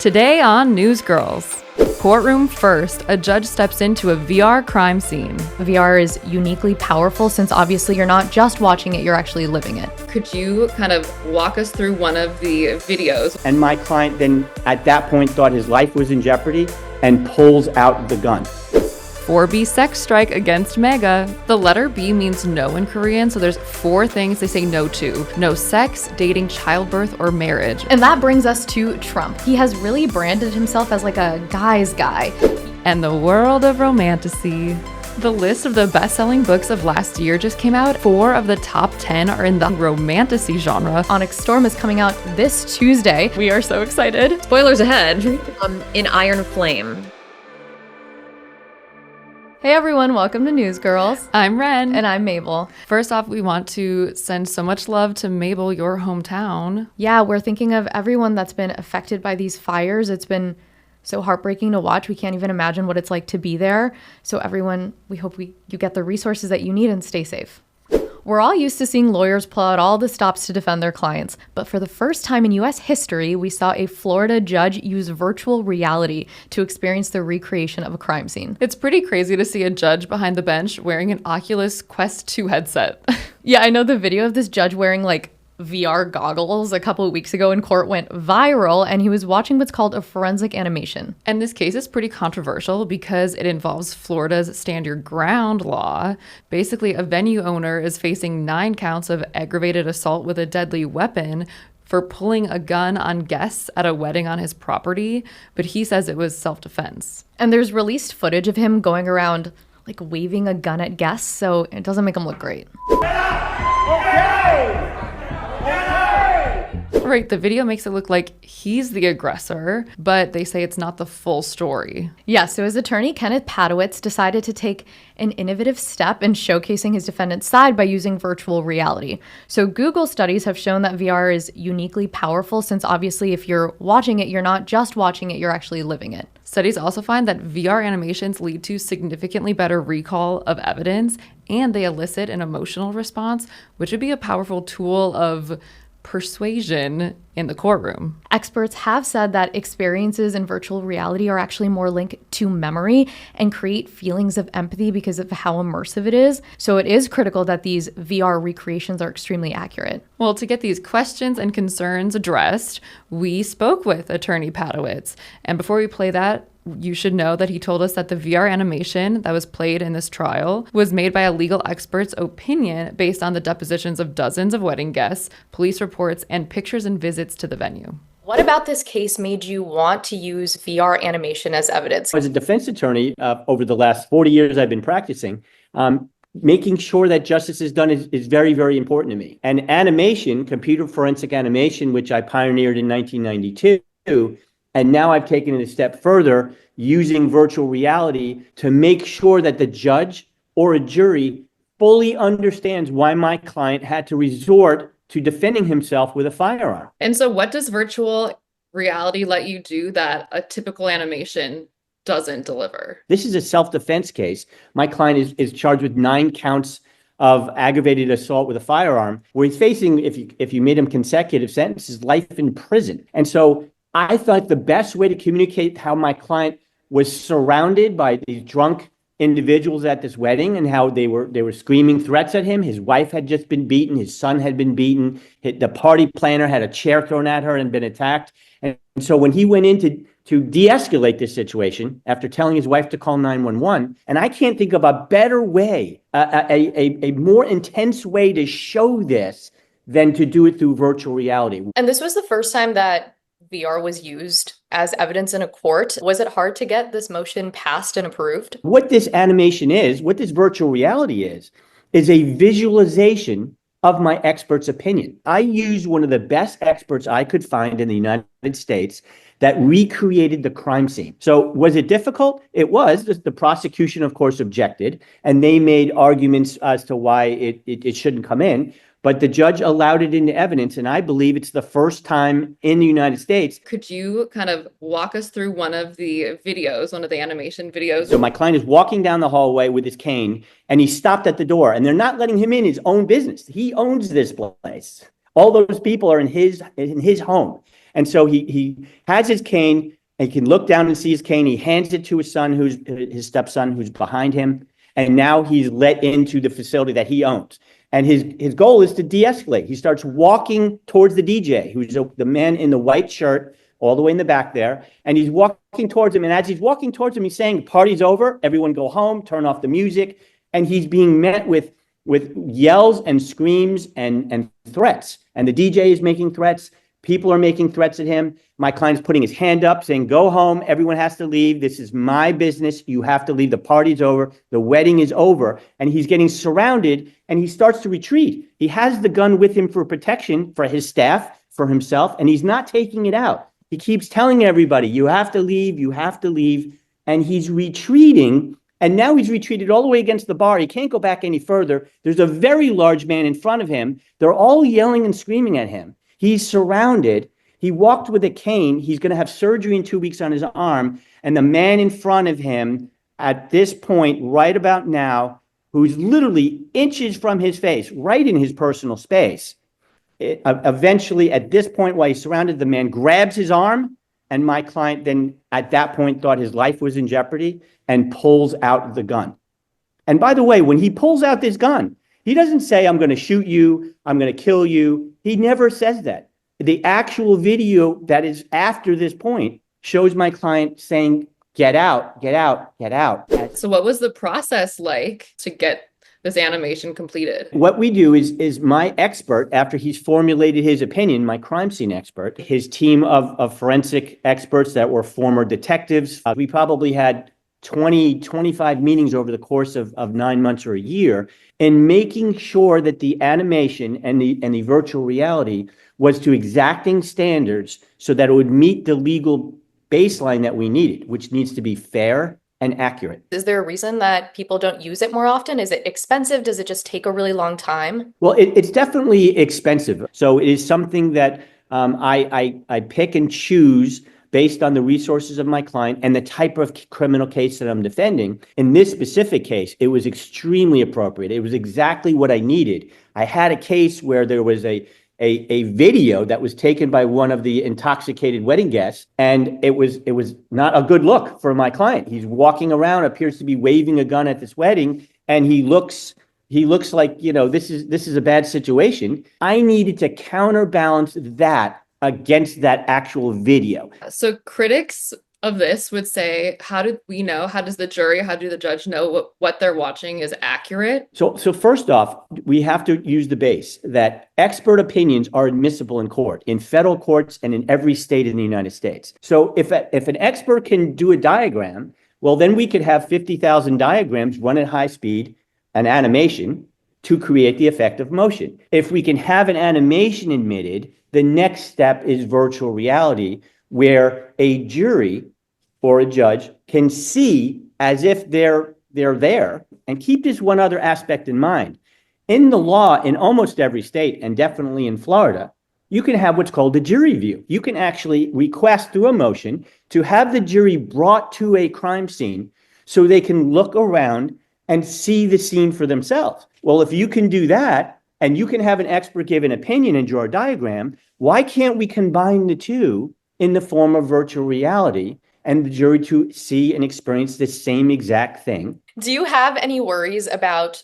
Today on Newsgirls. Courtroom first, a judge steps into a VR crime scene. VR is uniquely powerful since obviously you're not just watching it, you're actually living it. Could you kind of walk us through one of the videos? And my client then at that point thought his life was in jeopardy and pulls out the gun. 4B sex strike against MAGA. The letter B means no in Korean, so there's 4 things they say no to. No sex, dating, childbirth, or marriage. And that brings us to Trump. He has really branded himself as like a guy's guy. And the world of Romantasy. The list of the best-selling books of last year just came out. 4 of the top 10 are in the Romantasy genre. Onyx Storm is coming out this Tuesday. We are so excited. Spoilers ahead. In Iron Flame. Hey everyone, welcome to Newsgirls. I'm Wren. And I'm Mabel. First off, we want to send so much love to Mabel, your hometown. Yeah, we're thinking of everyone that's been affected by these fires. It's been so heartbreaking to watch. We can't even imagine what it's like to be there. So everyone, we hope you get the resources that you need and stay safe. We're all used to seeing lawyers pull out all the stops to defend their clients, but for the first time in US history, we saw a Florida judge use virtual reality to experience the recreation of a crime scene. It's pretty crazy to see a judge behind the bench wearing an Oculus Quest 2 headset. Yeah, I know the video of this judge wearing like VR goggles a couple of weeks ago in court went viral, and he was watching what's called a forensic animation. And this case is pretty controversial because it involves Florida's stand your ground law. Basically, a venue owner is facing 9 counts of aggravated assault with a deadly weapon for pulling a gun on guests at a wedding on his property, but he says it was self-defense. And there's released footage of him going around like waving a gun at guests, so it doesn't make him look great. Right, the video makes it look like he's the aggressor, but they say it's not the full story. Yeah, so his attorney, Kenneth Padowitz, decided to take an innovative step in showcasing his defendant's side by using virtual reality. So Google studies have shown that VR is uniquely powerful since obviously if you're watching it, you're not just watching it, you're actually living it. Studies also find that VR animations lead to significantly better recall of evidence, and they elicit an emotional response, which would be a powerful tool of persuasion in the courtroom. Experts have said that experiences in virtual reality are actually more linked to memory and create feelings of empathy because of how immersive it is. So it is critical that these VR recreations are extremely accurate. Well, to get these questions and concerns addressed, we spoke with attorney Padowitz. And before we play that, you should know that he told us that the VR animation that was played in this trial was made by a legal expert's opinion based on the depositions of dozens of wedding guests, police reports, and pictures and visits to the venue. What about this case made you want to use VR animation as evidence? As a defense attorney, over the last 40 years I've been practicing, making sure that justice is done is very, very important to me. And animation, computer forensic animation, which I pioneered in 1992, and now I've taken it a step further using virtual reality to make sure that the judge or a jury fully understands why my client had to resort to defending himself with a firearm. And so what does virtual reality let you do that a typical animation doesn't deliver? This is a self-defense case. My client is charged with 9 counts of aggravated assault with a firearm, where he's facing, if you made him consecutive sentences, life in prison. And so I thought the best way to communicate how my client was surrounded by these drunk individuals at this wedding and how they were screaming threats at him. His wife had just been beaten. His son had been beaten. The party planner had a chair thrown at her and been attacked. And so when he went in to de-escalate this situation after telling his wife to call 911, and I can't think of a better way, a more intense way to show this than to do it through virtual reality. And this was the first time that VR was used as evidence in a court. Was it hard to get this motion passed and approved? What this animation is, what this virtual reality is a visualization of my expert's opinion. I used one of the best experts I could find in the United States that recreated the crime scene. So was it difficult? It was. The prosecution, of course, objected, and they made arguments as to why it shouldn't come in. But the judge allowed it into evidence, and I believe it's the first time in the United States. Could you kind of walk us through one of the videos, one of the animation videos? So my client is walking down the hallway with his cane, and he stopped at the door, and they're not letting him in his own business. He owns this place. All those people are in his home. And so he has his cane, and he can look down and see his cane. He hands it to his son, his stepson, who's behind him. And now he's let into the facility that he owns. And his goal is to de-escalate. He starts walking towards the DJ, who's the man in the white shirt, all the way in the back there. And he's walking towards him. And as he's walking towards him, he's saying, "Party's over. Everyone go home. Turn off the music." And he's being met with yells and screams and threats. And the DJ is making threats. People are making threats at him. My client's putting his hand up saying, "Go home. Everyone has to leave. This is my business. You have to leave. The party's over. The wedding is over." And he's getting surrounded, and he starts to retreat. He has the gun with him for protection for his staff, for himself, and he's not taking it out. He keeps telling everybody, "You have to leave. You have to leave." And he's retreating. And now he's retreated all the way against the bar. He can't go back any further. There's a very large man in front of him. They're all yelling and screaming at him. He's surrounded. He walked with a cane. He's going to have surgery in 2 weeks on his arm. And the man in front of him at this point, right about now, who's literally inches from his face, right in his personal space, eventually at this point, while he's surrounded, the man grabs his arm. And my client then at that point thought his life was in jeopardy and pulls out the gun. And by the way, when he pulls out this gun, he doesn't say, "I'm going to shoot you. I'm going to kill you." He never says that. The actual video that is after this point shows my client saying, "Get out, get out, get out." So what was the process like to get this animation completed? What we do is my expert, after he's formulated his opinion, my crime scene expert, his team of forensic experts that were former detectives, we probably had 25 meetings over the course of 9 months or a year, in making sure that the animation and the virtual reality was to exacting standards so that it would meet the legal baseline that we needed, which needs to be fair and accurate. Is there a reason that people don't use it more often? Is it expensive? Does it just take a really long time? Well, it's definitely expensive. So it is something that I pick and choose based on the resources of my client and the type of criminal case that I'm defending. In this specific case, it was extremely appropriate. It was exactly what I needed. I had a case where there was a video that was taken by one of the intoxicated wedding guests, and it was not a good look for my client. He's walking around, appears to be waving a gun at this wedding, and he looks like, this is a bad situation. I needed to counterbalance that against that actual video. So critics of this would say, how do the jury, how do the judge know what they're watching is accurate? So first off, we have to use the base that expert opinions are admissible in court, in federal courts and in every state in the United States. So if an expert can do a diagram, well, then we could have 50,000 diagrams run at high speed, an animation, to create the effect of motion. If we can have an animation admitted, the next step is virtual reality, where a jury or a judge can see as if they're there. And keep this one other aspect in mind. In the law, in almost every state, and definitely in Florida, you can have what's called a jury view. You can actually request through a motion to have the jury brought to a crime scene so they can look around and see the scene for themselves. Well, if you can do that, and you can have an expert give an opinion and draw a diagram, why can't we combine the two in the form of virtual reality and the jury to see and experience the same exact thing? Do you have any worries about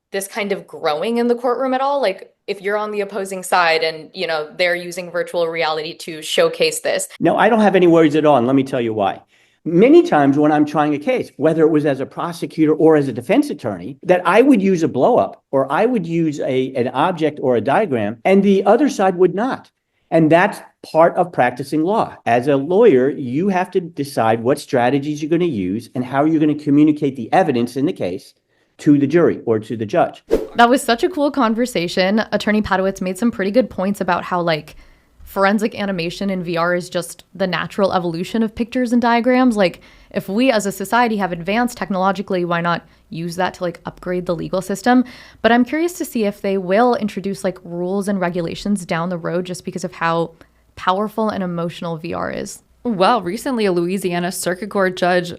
this kind of growing in the courtroom at all? Like if you're on the opposing side and, they're using virtual reality to showcase this? No, I don't have any worries at all. And let me tell you why. Many times when I'm trying a case, whether it was as a prosecutor or as a defense attorney, that I would use a blow up or I would use an object or a diagram and the other side would not. And that's part of practicing law. As a lawyer, you have to decide what strategies you're going to use and how you're going to communicate the evidence in the case to the jury or to the judge. That was such a cool conversation. Attorney Padowitz made some pretty good points about how forensic animation in VR is just the natural evolution of pictures and diagrams. If we as a society have advanced technologically, why not use that to upgrade the legal system? But I'm curious to see if they will introduce rules and regulations down the road just because of how powerful and emotional VR is. Well, recently a Louisiana Circuit Court judge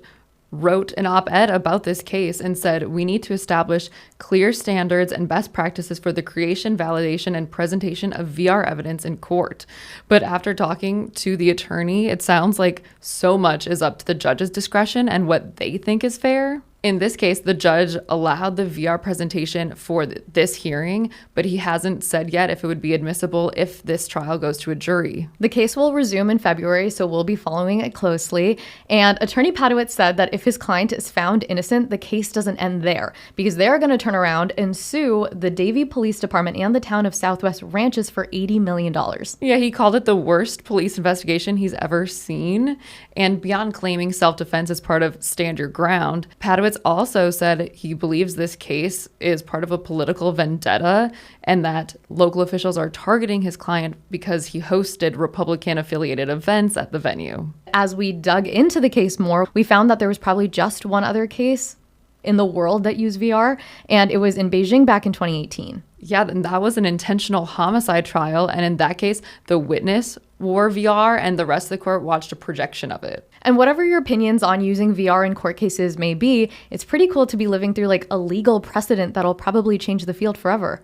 wrote an op-ed about this case and said, we need to establish clear standards and best practices for the creation, validation, and presentation of VR evidence in court. But after talking to the attorney, it sounds like so much is up to the judge's discretion and what they think is fair. In this case, the judge allowed the VR presentation for this hearing, but he hasn't said yet if it would be admissible if this trial goes to a jury. The case will resume in February, so we'll be following it closely. And Attorney Padowitz said that if his client is found innocent, the case doesn't end there, because they're going to turn around and sue the Davie Police Department and the town of Southwest Ranches for $80 million. Yeah, he called it the worst police investigation he's ever seen. And beyond claiming self-defense as part of Stand Your Ground, Padowitz also said he believes this case is part of a political vendetta and that local officials are targeting his client because he hosted Republican-affiliated events at the venue. As we dug into the case more, we found that there was probably just one other case in the world that used VR, and it was in Beijing back in 2018. Yeah, and that was an intentional homicide trial, and in that case, the witness wore VR and the rest of the court watched a projection of it. And whatever your opinions on using VR in court cases may be, it's pretty cool to be living through like a legal precedent that'll probably change the field forever.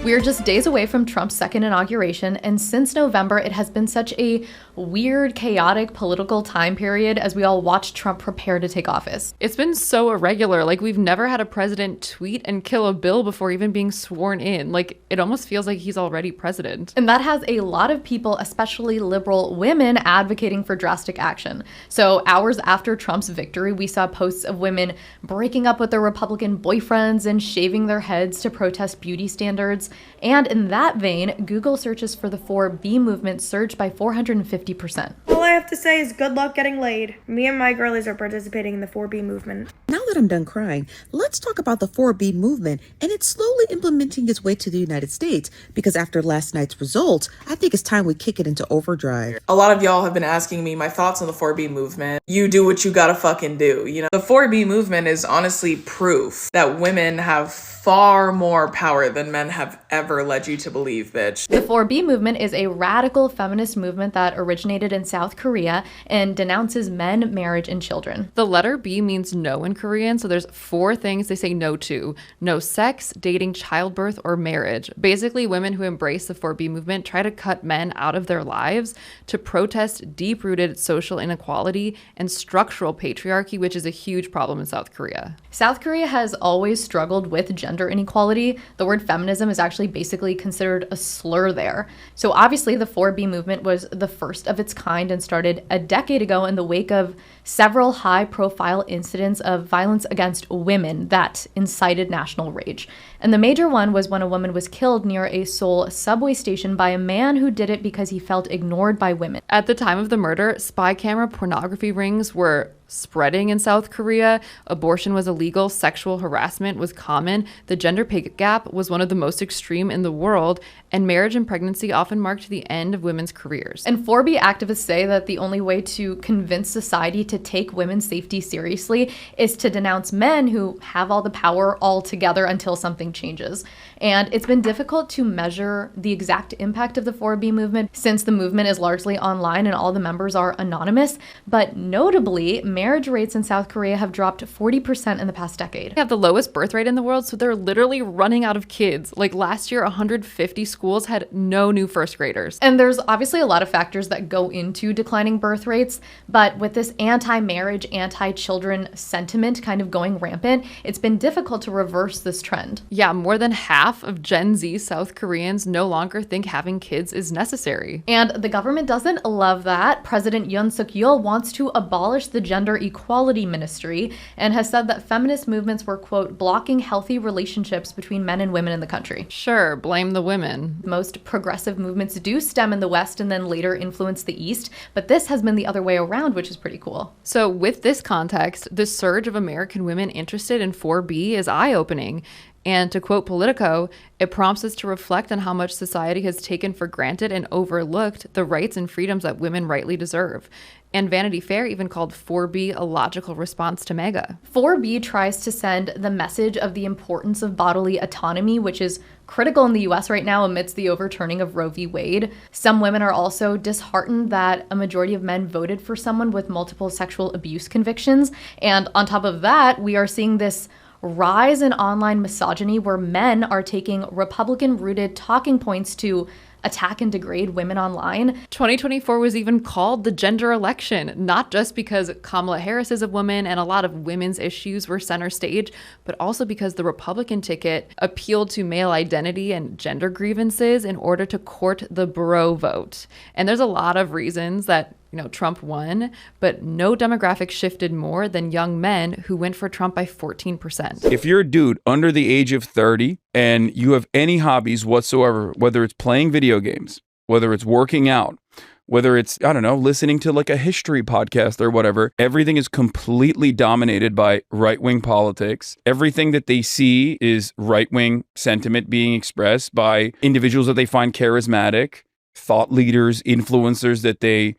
We are just days away from Trump's second inauguration, and since November, it has been such a weird, chaotic political time period as we all watch Trump prepare to take office. It's been so irregular. Like, we've never had a president tweet and kill a bill before even being sworn in. Like, it almost feels like he's already president. And that has a lot of people, especially liberal women, advocating for drastic action. So hours after Trump's victory, we saw posts of women breaking up with their Republican boyfriends and shaving their heads to protest beauty standards. And in that vein, Google searches for the 4B movement surged by 450%. All I have to say is good luck getting laid. Me and my girlies are participating in the 4B movement. Now that I'm done crying, let's talk about the 4B movement and it's slowly implementing its way to the United States, because after last night's results, I think it's time we kick it into overdrive. A lot of y'all have been asking me my thoughts on the 4B movement. You do what you gotta fucking do. You know, the 4B movement is honestly proof that women have far more power than men have ever led you to believe, bitch. The 4B movement is a radical feminist movement that originated in South Korea and denounces men, marriage, and children. The letter B means no in Korean, so there's 4 things they say no to. No sex, dating, childbirth, or marriage. Basically, women who embrace the 4B movement try to cut men out of their lives to protest deep-rooted social inequality and structural patriarchy, which is a huge problem in South Korea. South Korea has always struggled with gender inequality. The word feminism is actually basically considered a slur there. So obviously the 4B movement was the first of its kind and started a decade ago in the wake of several high-profile incidents of violence against women that incited national rage. And the major one was when a woman was killed near a Seoul subway station by a man who did it because he felt ignored by women. At the time of the murder, spy camera pornography rings were spreading in South Korea. Abortion was illegal. Sexual harassment was common. The gender pay gap was one of the most extreme in the world. And marriage and pregnancy often marked the end of women's careers. And 4B activists say that the only way to convince society to take women's safety seriously is to denounce men who have all the power altogether until something changes. And it's been difficult to measure the exact impact of the 4B movement since the movement is largely online and all the members are anonymous. But notably, marriage rates in South Korea have dropped 40% in the past decade. They have the lowest birth rate in the world, so they're literally running out of kids. Like last year, 150 schools had no new first graders. And there's obviously a lot of factors that go into declining birth rates, but with this anti-marriage, anti-children sentiment kind of going rampant, it's been difficult to reverse this trend. Yeah, more than half of Gen Z South Koreans no longer think having kids is necessary. And the government doesn't love that. President Yoon Suk-yeol wants to abolish the Gender Equality Ministry and has said that feminist movements were, quote, blocking healthy relationships between men and women in the country. Sure, blame the women. Most progressive movements do stem in the West and then later influence the East, but this has been the other way around, which is pretty cool. So with this context, the surge of American women interested in 4B is eye-opening. And to quote Politico, it prompts us to reflect on how much society has taken for granted and overlooked the rights and freedoms that women rightly deserve. And Vanity Fair even called 4B a logical response to MAGA. 4B tries to send the message of the importance of bodily autonomy, which is critical in the US right now amidst the overturning of Roe v. Wade. Some women are also disheartened that a majority of men voted for someone with multiple sexual abuse convictions. And on top of that, we are seeing this rise in online misogyny where men are taking Republican-rooted talking points to attack and degrade women online. 2024 was even called the gender election, not just because Kamala Harris is a woman and a lot of women's issues were center stage, but also because the Republican ticket appealed to male identity and gender grievances in order to court the bro vote. And there's a lot of reasons that Trump won, but no demographic shifted more than young men who went for Trump by 14%. If you're a dude under the age of 30 and you have any hobbies whatsoever, whether it's playing video games, whether it's working out, whether it's, listening to like a history podcast or whatever, everything is completely dominated by right-wing politics. Everything that they see is right-wing sentiment being expressed by individuals that they find charismatic, thought leaders, influencers that they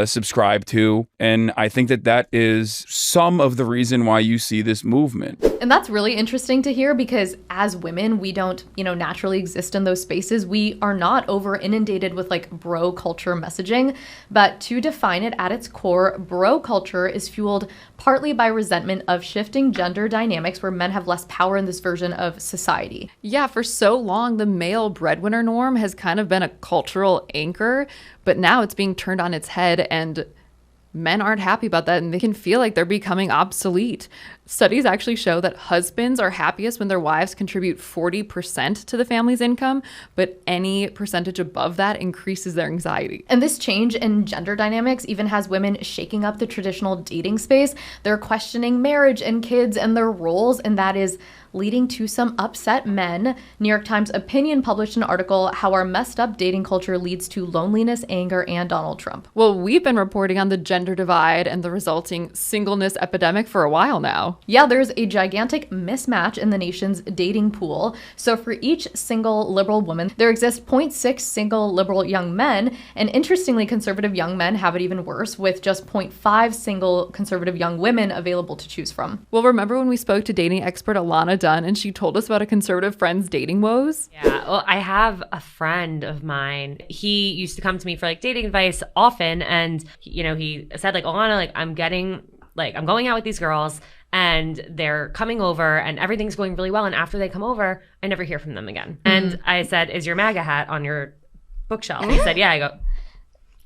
subscribe to. And I think that is some of the reason why you see this movement. And that's really interesting to hear because as women, we don't, naturally exist in those spaces. We are not over inundated with like bro culture messaging. But to define it at its core, bro culture is fueled partly by resentment of shifting gender dynamics where men have less power in this version of society. Yeah, for so long, the male breadwinner norm has kind of been a cultural anchor, but now it's being turned on its head and men aren't happy about that and they can feel like they're becoming obsolete. Studies actually show that husbands are happiest when their wives contribute 40% to the family's income, but any percentage above that increases their anxiety. And this change in gender dynamics even has women shaking up the traditional dating space. They're questioning marriage and kids and their roles, and that is leading to some upset men. New York Times Opinion published an article, How Our Messed Up Dating Culture Leads to Loneliness, Anger, and Donald Trump. Well, we've been reporting on the gender divide and the resulting singleness epidemic for a while now. Yeah, there's a gigantic mismatch in the nation's dating pool. So for each single liberal woman, there exists 0.6 single liberal young men, and interestingly, conservative young men have it even worse, with just 0.5 single conservative young women available to choose from. Well, remember when we spoke to dating expert Alana Dunn and she told us about a conservative friend's dating woes? Yeah, well, I have a friend of mine. He used to come to me for like dating advice often, and he said like, Alana, like I'm going out with these girls and they're coming over and everything's going really well, and after they come over, I never hear from them again. And I said, is your MAGA hat on your bookshelf? And he said, yeah. I go,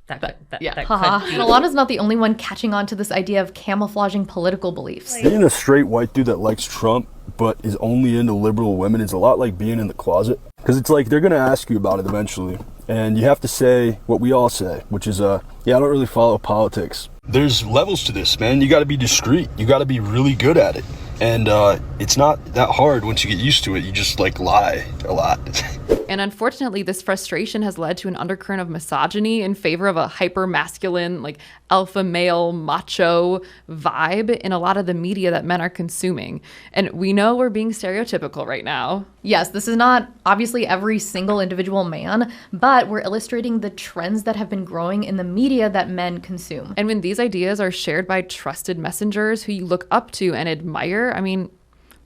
that could be. And Alana's not the only one catching on to this idea of camouflaging political beliefs. Being a straight white dude that likes Trump but is only into liberal women is a lot like being in the closet. Because it's like they're going to ask you about it eventually. And you have to say what we all say, which is, I don't really follow politics. There's levels to this, man. You got to be discreet. You got to be really good at it. And it's not that hard once you get used to it. You just like lie a lot. And unfortunately, this frustration has led to an undercurrent of misogyny in favor of a hyper-masculine, like alpha male, macho vibe in a lot of the media that men are consuming. And we know we're being stereotypical right now. Yes, this is not obviously every single individual man, but we're illustrating the trends that have been growing in the media that men consume. And when these ideas are shared by trusted messengers who you look up to and admire, I mean,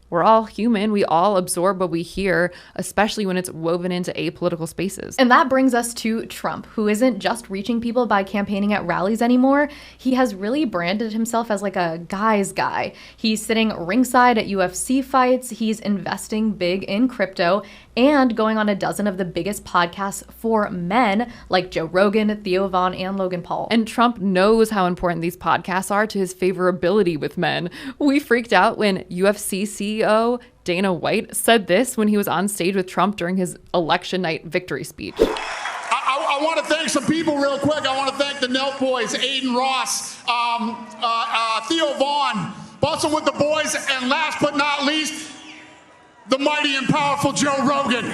we're all human. We all absorb what we hear, especially when it's woven into apolitical spaces. And that brings us to Trump, who isn't just reaching people by campaigning at rallies anymore. He has really branded himself as like a guy's guy. He's sitting ringside at UFC fights. He's investing big in crypto and going on a dozen of the biggest podcasts for men like Joe Rogan, Theo Vaughn, and Logan Paul. And Trump knows how important these podcasts are to his favorability with men. We freaked out when UFC CEO Dana White said this when he was on stage with Trump during his election night victory speech. I want to thank some people real quick. I want to thank the Nelk Boys, Aiden Ross, Theo Vaughn, Bustle with the Boys, and last but not least, the mighty and powerful Joe Rogan.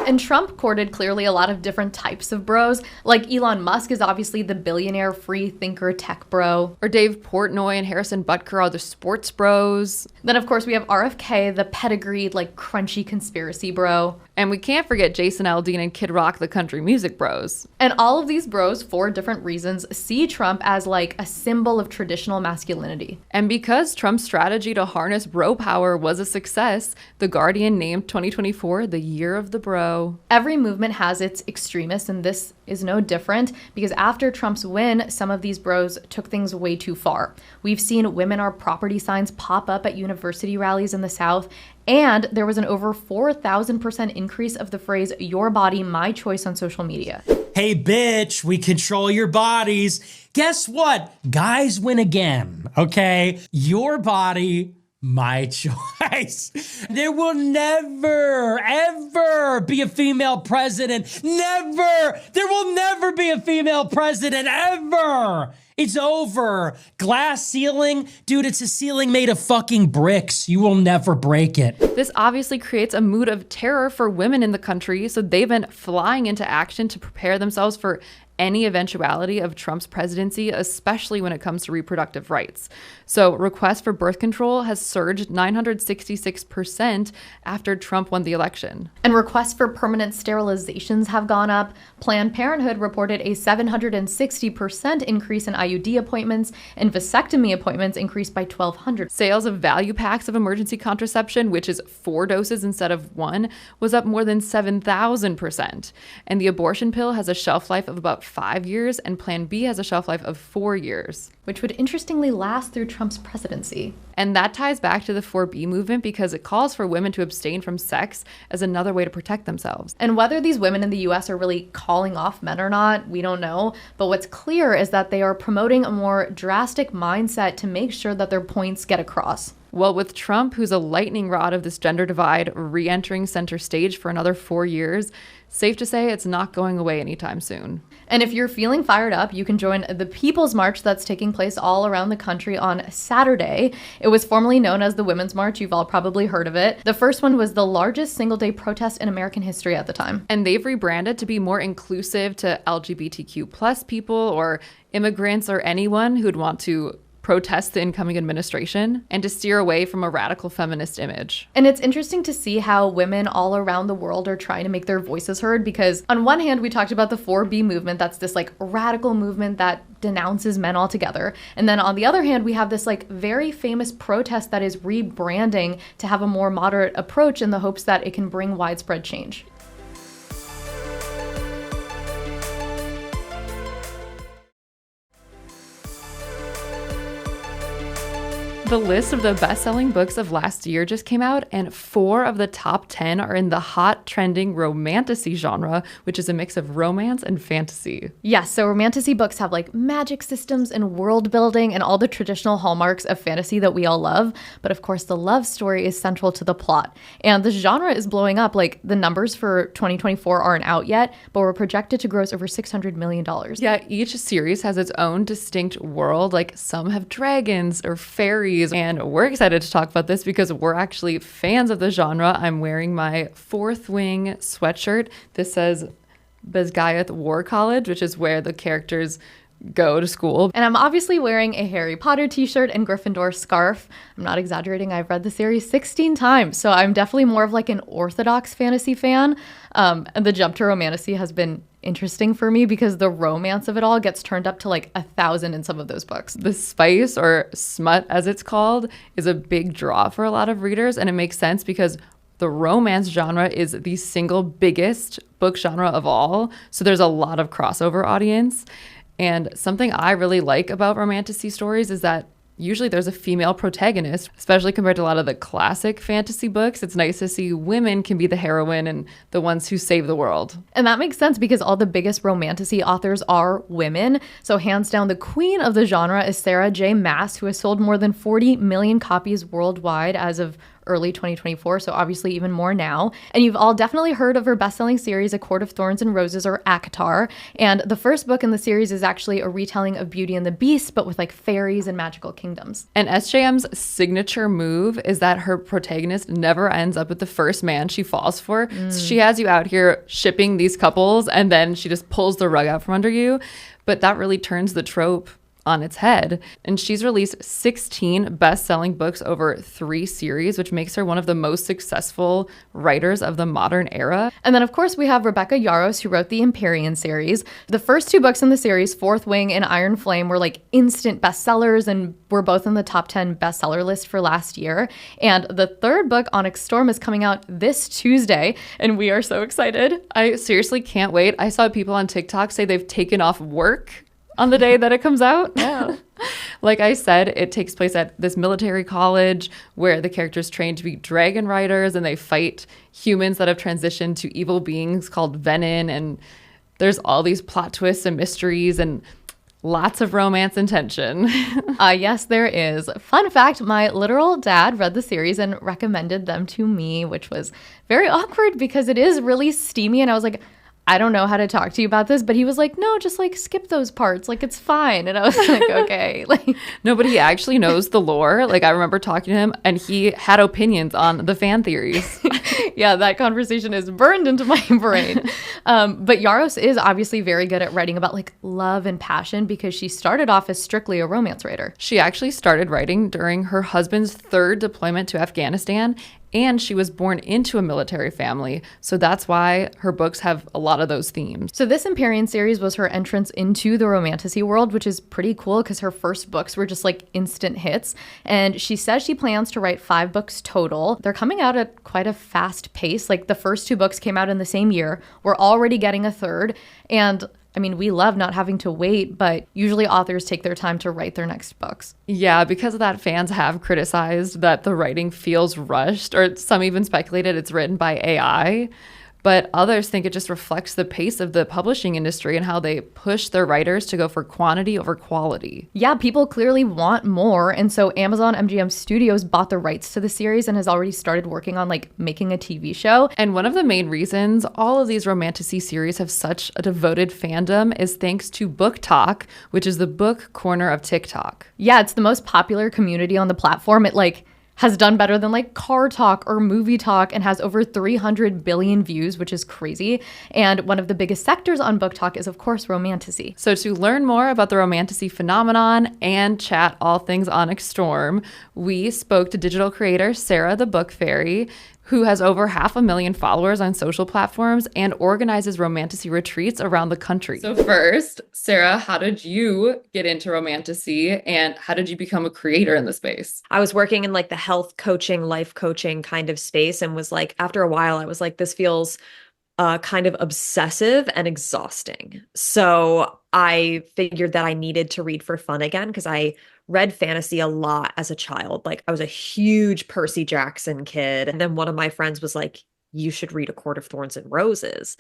And Trump courted clearly a lot of different types of bros. Like Elon Musk is obviously the billionaire free thinker tech bro. Or Dave Portnoy and Harrison Butker are the sports bros. Then of course we have RFK, the pedigreed, like crunchy conspiracy bro. And we can't forget Jason Aldean and Kid Rock, the country music bros. And all of these bros, for different reasons, see Trump as like a symbol of traditional masculinity. And because Trump's strategy to harness bro power was a success, The Guardian named 2024 the year of the bro. Every movement has its extremists, and this is no different because after Trump's win, some of these bros took things way too far. We've seen women are property signs pop up at university rallies in the South, and there was an over 4,000% increase of the phrase "your body, my choice" on social media. Hey bitch, we control your bodies. Guess what? Guys win again, okay? Your body, my choice. There will never, ever be a female president. Never. There will never be a female president, ever. It's over. Glass ceiling? Dude, it's a ceiling made of fucking bricks. You will never break it. This obviously creates a mood of terror for women in the country, so they've been flying into action to prepare themselves for any eventuality of Trump's presidency, especially when it comes to reproductive rights. So requests for birth control has surged 966% after Trump won the election. And requests for permanent sterilizations have gone up. Planned Parenthood reported a 760% increase in IUD appointments, and vasectomy appointments increased by 1,200. Sales of value packs of emergency contraception, which is 4 doses instead of 1, was up more than 7,000%. And the abortion pill has a shelf life of about 5 years, and Plan B has a shelf life of 4 years. Which would interestingly last through Trump's presidency. And that ties back to the 4B movement because it calls for women to abstain from sex as another way to protect themselves. And whether these women in the US are really calling off men or not, we don't know. But what's clear is that they are promoting a more drastic mindset to make sure that their points get across. Well, with Trump, who's a lightning rod of this gender divide, re-entering center stage for another 4 years, safe to say it's not going away anytime soon. And if you're feeling fired up, you can join the People's March that's taking place all around the country on Saturday. It was formerly known as the Women's March. You've all probably heard of it. The first one was the largest single-day protest in American history at the time. And they've rebranded to be more inclusive to LGBTQ plus people or immigrants or anyone who'd want to protest the incoming administration and to steer away from a radical feminist image. And it's interesting to see how women all around the world are trying to make their voices heard, because on one hand, we talked about the 4B movement. That's this like radical movement that denounces men altogether. And then on the other hand, we have this like very famous protest that is rebranding to have a more moderate approach in the hopes that it can bring widespread change. The list of the best-selling books of last year just came out, and 4 of the top 10 are in the hot, trending Romantasy genre, which is a mix of romance and fantasy. Yes, so Romantasy books have like magic systems and world building and all the traditional hallmarks of fantasy that we all love. But of course, the love story is central to the plot. And the genre is blowing up. Like, the numbers for 2024 aren't out yet, but we're projected to gross over $600 million. Yeah, each series has its own distinct world. Like, some have dragons or fairies. And we're excited to talk about this because we're actually fans of the genre. I'm wearing my Fourth Wing sweatshirt. This says Basgiath War College, which is where the characters go to school. And I'm obviously wearing a Harry Potter t-shirt and Gryffindor scarf. I'm not exaggerating. I've read the series 16 times, so I'm definitely more of like an orthodox fantasy fan. And the jump to Romantasy has been interesting for me because the romance of it all gets turned up to like 1,000 in some of those books. The spice, or smut as it's called, is a big draw for a lot of readers, and it makes sense because the romance genre is the single biggest book genre of all, so there's a lot of crossover audience. And something I really like about Romantasy stories is that usually there's a female protagonist, especially compared to a lot of the classic fantasy books. It's nice to see women can be the heroine and the ones who save the world. And that makes sense because all the biggest Romantasy authors are women. So hands down, the queen of the genre is Sarah J. Maas, who has sold more than 40 million copies worldwide as of early 2024, so obviously even more now. And you've all definitely heard of her best-selling series, A Court of Thorns and Roses, or ACOTAR. And the first book in the series is actually a retelling of Beauty and the Beast, but with like fairies and magical kingdoms. And SJM's signature move is that her protagonist never ends up with the first man she falls for. So she has you out here shipping these couples, and then she just pulls the rug out from under you. But that really turns the trope on its head. And she's released 16 best-selling books over 3 series, which makes her one of the most successful writers of the modern era. And then, of course, we have Rebecca Yarros, who wrote the Empyrean series. The first 2 books in the series, Fourth Wing and Iron Flame, were like instant bestsellers and were both in the top 10 bestseller list for last year. And the third book, Onyx Storm, is coming out this Tuesday, and we are so excited. I seriously can't wait. I saw people on TikTok say they've taken off work on the day that it comes out. Yeah. Like I said, it takes place at this military college where the characters train to be dragon riders, and they fight humans that have transitioned to evil beings called Venin. And there's all these plot twists and mysteries and lots of romance and tension. Yes, there is. Fun fact, my literal dad read the series and recommended them to me, which was very awkward because it is really steamy. And I was like, I don't know how to talk to you about this, but he was like, no, just like skip those parts. Like, it's fine. And I was like, okay. Like, no, but he actually knows the lore. Like, I remember talking to him and he had opinions on the fan theories. Yeah, that conversation is burned into my brain. But Yarros is obviously very good at writing about like love and passion because she started off as strictly a romance writer. She actually started writing during her husband's 3rd deployment to Afghanistan, and she was born into a military family. So that's why her books have a lot of those themes. So this Empyrean series was her entrance into the Romantasy world, which is pretty cool because her first books were just like instant hits. And she says she plans to write 5 books total. They're coming out at quite a fast pace. Like the first 2 books came out in the same year. We're already getting a 3rd. And I mean, we love not having to wait, but usually authors take their time to write their next books. Yeah, because of that, fans have criticized that the writing feels rushed, or some even speculated it's written by AI. But others think it just reflects the pace of the publishing industry and how they push their writers to go for quantity over quality. Yeah, people clearly want more. And so Amazon MGM Studios bought the rights to the series and has already started working on like making a TV show. And one of the main reasons all of these Romantasy series have such a devoted fandom is thanks to Book Talk, which is the book corner of TikTok. Yeah, it's the most popular community on the platform. It like has done better than like Car Talk or Movie Talk and has over 300 billion views, which is crazy. And one of the biggest sectors on Book Talk is, of course, Romantasy. So to learn more about the Romantasy phenomenon and chat all things Onyx Storm, we spoke to digital creator Sarah the Book Fairy, who has over 500,000 followers on social platforms and organizes Romantasy retreats around the country. So first, Sarah, how did you get into Romantasy and how did you become a creator in the space? I was working in like the health coaching, life coaching kind of space and was like, after a while, I was like, this feels kind of obsessive and exhausting. So I figured that I needed to read for fun again because I read fantasy a lot as a child. Like I was a huge Percy Jackson kid. And then one of my friends was like, you should read A Court of Thorns and Roses.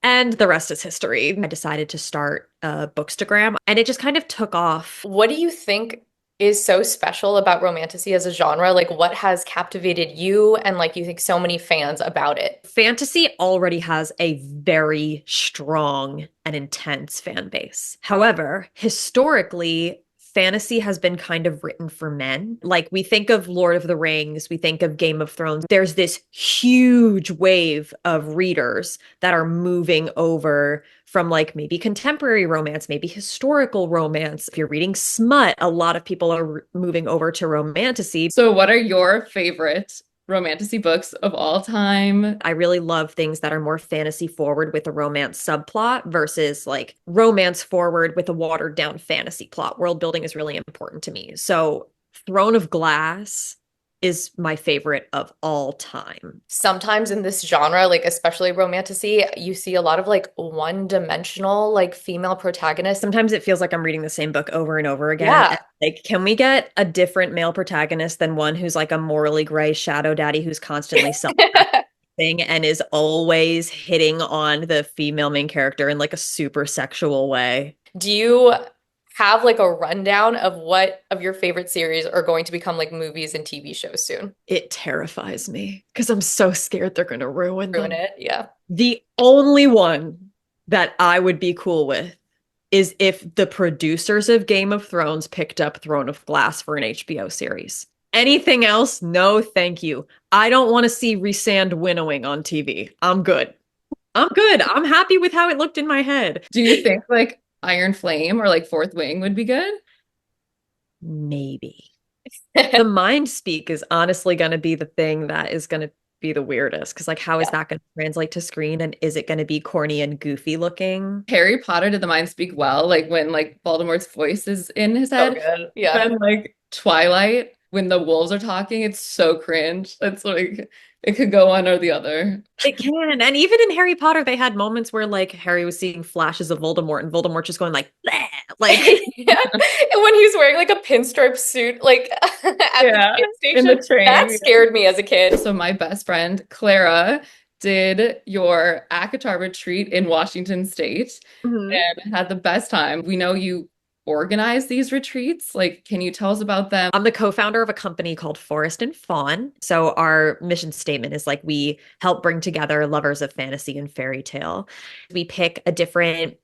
And the rest is history. I decided to start Bookstagram and it just kind of took off. What do you think is so special about Romantasy as a genre? Like what has captivated you and like you think so many fans about it? Fantasy already has a very strong and intense fan base. However, historically, fantasy has been kind of written for men. Like we think of Lord of the Rings, we think of Game of Thrones. There's this huge wave of readers that are moving over from like maybe contemporary romance, maybe historical romance. If you're reading smut, a lot of people are moving over to Romantasy. So what are your favorite Romantasy books of all time? I really love things that are more fantasy forward with a romance subplot versus like romance forward with a watered down fantasy plot. World building is really important to me. So Throne of Glass is my favorite of all time. Sometimes in this genre, like especially Romantasy, you see a lot of like one-dimensional like female protagonists. Sometimes it feels like I'm reading the same book over and over again. Yeah. Like, can we get a different male protagonist than one who's like a morally gray shadow daddy who's constantly self-thing and is always hitting on the female main character in like a super sexual way? Do you have like a rundown of what of your favorite series are going to become like movies and TV shows soon? It terrifies me because I'm so scared they're going to ruin it. Yeah. The only one that I would be cool with is if the producers of Game of Thrones picked up Throne of Glass for an HBO series. Anything else? No, thank you. I don't want to see Rhysand winnowing on TV. I'm good. I'm happy with how it looked in my head. Do you think like Iron Flame or like Fourth Wing would be good? Maybe. The mind speak is honestly going to be the thing that is going to be the weirdest, because like how is that going to translate to screen, and is it going to be corny and goofy looking? Harry Potter did the mind speak well, like when like Voldemort's voice is in his head. Good. Yeah. And like Twilight, when the wolves are talking, it's so cringe. It's like it could go one or the other. It can. And even in Harry Potter, they had moments where like Harry was seeing flashes of Voldemort and Voldemort just going like, bleh, like yeah. And when he's wearing like a pinstripe suit, like at the train station, in the train. That scared me as a kid. So my best friend, Clara, did your ACOTAR retreat in Washington State and had the best time. We know you organize these retreats. Like, can you tell us about them? I'm the co-founder of a company called Forest and Fawn. So our mission statement is like, we help bring together lovers of fantasy and fairy tale. We pick a different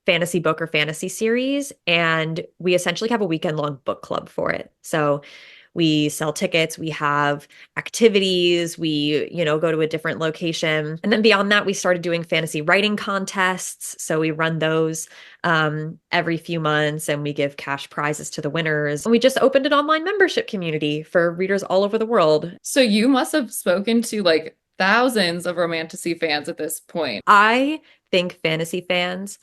fantasy book or fantasy series, and we essentially have a weekend-long book club for it. So we sell tickets, we have activities, we, go to a different location. And then beyond that, we started doing fantasy writing contests. So we run those every few months, and we give cash prizes to the winners. And we just opened an online membership community for readers all over the world. So you must have spoken to like thousands of Romantasy fans at this point. I think fantasy fans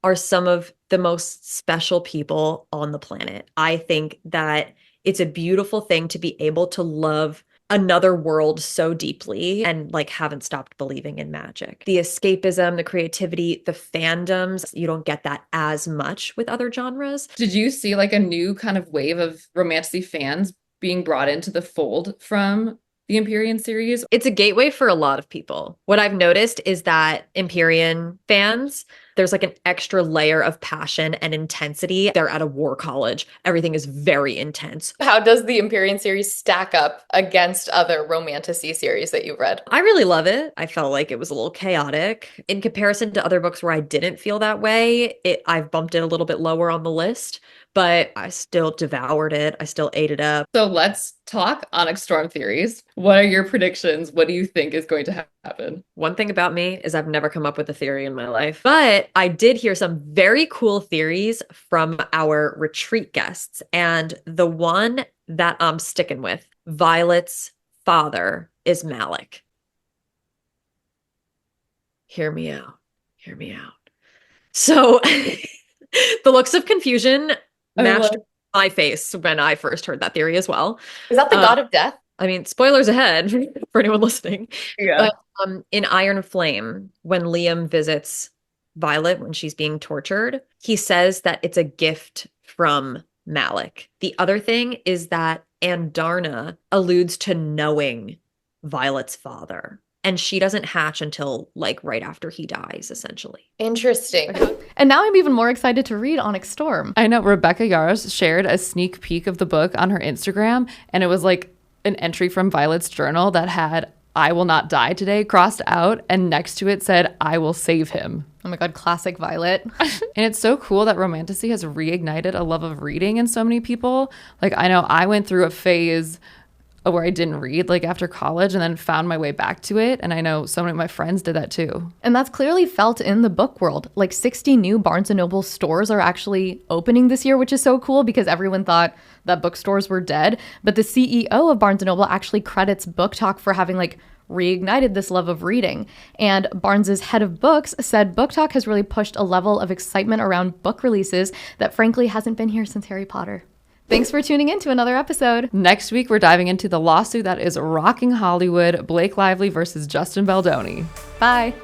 are some of the most special people on the planet. I think that it's a beautiful thing to be able to love another world so deeply and like haven't stopped believing in magic. The escapism, the creativity, the fandoms, you don't get that as much with other genres. Did you see like a new kind of wave of Romantasy fans being brought into the fold from the Empyrean series? It's a gateway for a lot of people. What I've noticed is that Empyrean fans, there's like an extra layer of passion and intensity. They're at a war college. Everything is very intense. How does the Empyrean series stack up against other Romantasy series that you've read? I really love it. I felt like it was a little chaotic. In comparison to other books where I didn't feel that way, I've bumped it a little bit lower on the list, but I still devoured it. I still ate it up. So let's talk Onyx Storm theories. What are your predictions? What do you think is going to happen? One thing about me is I've never come up with a theory in my life, but I did hear some very cool theories from our retreat guests. And the one that I'm sticking with, Violet's father is Malik. Hear me out. Hear me out. So the looks of confusion matched my face when I first heard that theory as well. Is that the god of death? I mean, spoilers ahead for anyone listening. Yeah. But in Iron Flame, when Liam visits Violet when she's being tortured, he says that it's a gift from Malik. The other thing is that Andarna alludes to knowing Violet's father, and she doesn't hatch until like right after he dies, essentially. Interesting. And now I'm even more excited to read Onyx Storm. I know Rebecca Yaros shared a sneak peek of the book on her Instagram, and it was like an entry from Violet's journal that had "I will not die today" crossed out, and next to it said "I will save him." Oh my God, classic Violet. And it's so cool that Romantasy has reignited a love of reading in so many people. Like, I know I went through a phase where I didn't read like after college and then found my way back to it. And I know so many of my friends did that too. And that's clearly felt in the book world. Like 60 new Barnes & Noble stores are actually opening this year, which is so cool because everyone thought that bookstores were dead. But the CEO of Barnes & Noble actually credits Book Talk for having like reignited this love of reading. And Barnes's head of books said Book Talk has really pushed a level of excitement around book releases that frankly hasn't been here since Harry Potter. Thanks for tuning in to another episode. Next week, we're diving into the lawsuit that is rocking Hollywood, Blake Lively versus Justin Baldoni. Bye.